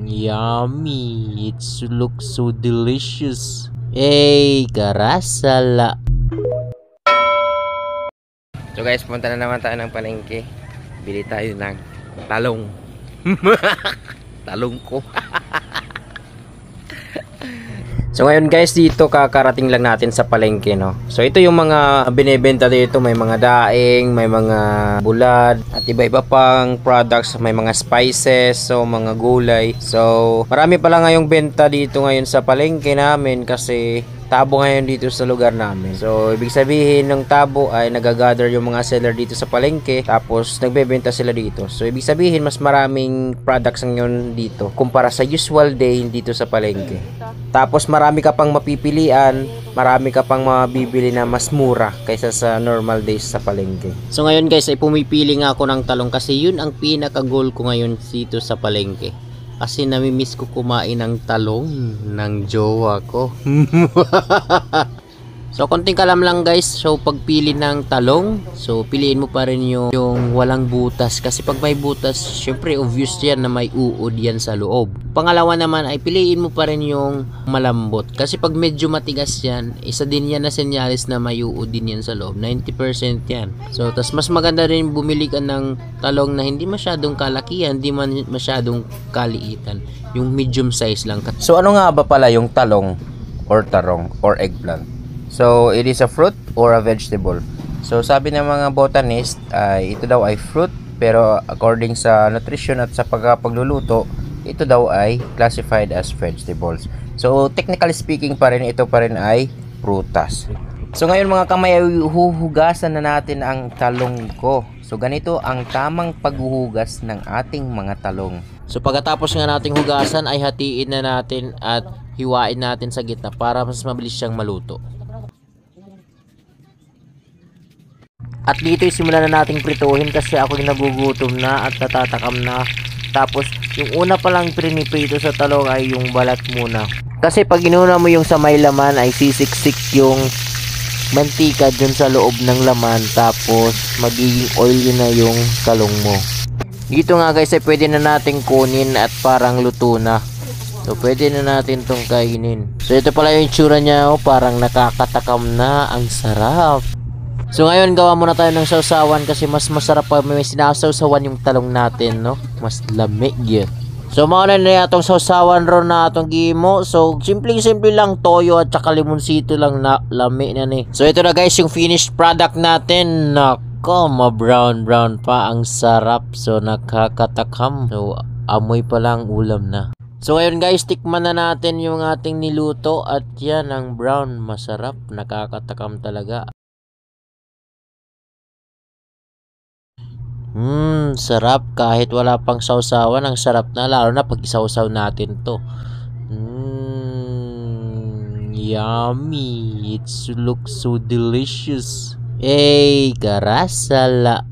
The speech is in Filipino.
Yummy. It looks so delicious. Hey, karasala. So guys, punta na naman tayo ng palengke. Bili tayo ng talong. Talong ko. So ngayon guys, dito kakarating lang natin sa palengke, no. So ito yung mga binebenta dito, may mga daing, may mga bulad at iba-iba pang products, may mga spices, so mga gulay. So marami pala ngayong benta dito ngayon sa palengke namin kasi tabo ngayon dito sa lugar namin. So ibig sabihin ng tabo ay nagagather yung mga seller dito sa palengke, tapos nagbebenta sila dito. So ibig sabihin mas maraming products ngayon dito kumpara sa usual day dito sa palengke. Tapos marami ka pang mapipilian, marami ka pang mabibili na mas mura kaysa sa normal days sa palengke. So ngayon guys ay pumipili nga ako ng talong kasi yun ang pinaka-goal ko ngayon dito sa palengke. Kasi namimiss ko kumain ng talong ng jowa ko. So konting kalam lang guys. So pagpili ng talong, so piliin mo pa rin yung walang butas. Kasi pag may butas, syempre obvious yan na may uod yan sa loob. Pangalawa naman ay piliin mo pa rin yung malambot. Kasi pag medyo matigas yan, isa din yan na senyalis na may uod din yan sa loob. 90% yan. So tas mas maganda rin bumili ka ng talong na hindi masyadong kalakihan, hindi man masyadong kaliitan. Yung medium size lang. So ano nga ba pala yung talong or tarong or eggplant? So, it is a fruit or a vegetable. So, sabi ng mga botanist, ito daw ay fruit, pero according sa nutrition at sa pagluluto, ito daw ay classified as vegetables. So, technically speaking pa rin, ito pa rin ay prutas. So, ngayon mga kamay, huhugasan na natin ang talong ko. So, ganito ang tamang paghuhugas ng ating mga talong. So, pagkatapos nga nating hugasan, ay hatiin na natin at hiwain natin sa gitna para mas mabilis siyang maluto. At dito simulan na nating prituhin kasi ako nagugutom na at natatakam na. Tapos yung una pa lang priniprito sa talong ay yung balat muna. Kasi pag inuna mo yung sa may laman ay sisiksik yung mantika dun sa loob ng laman. Tapos magiging oily na yung talong mo. Dito nga guys ay pwede na nating kunin at parang luto na. So pwede na natin tong kainin. So ito pala yung itsura niya, oh, parang nakakatakam na. Ang sarap. So ngayon gawa muna tayo ng sausawan kasi mas masarap pa may sinasawsawan yung talong natin, no? Mas lamig yun. So mauna na itong sausawan ron na itong gimo. So simple lang, toyo at saka limonsito lang na lami na ni. So ito na guys yung finished product natin. Nako, ma-brown pa. Ang sarap. So nakakatakam. So amoy pa lang ulam na. So ngayon guys, tikman na natin yung ating niluto. At yan ang brown. Masarap. Nakakatakam talaga. Sarap kahit wala pang sausawan, ang sarap na lalo na pag isawsaw natin to. Yummy. It looks so delicious. Hey, karasala.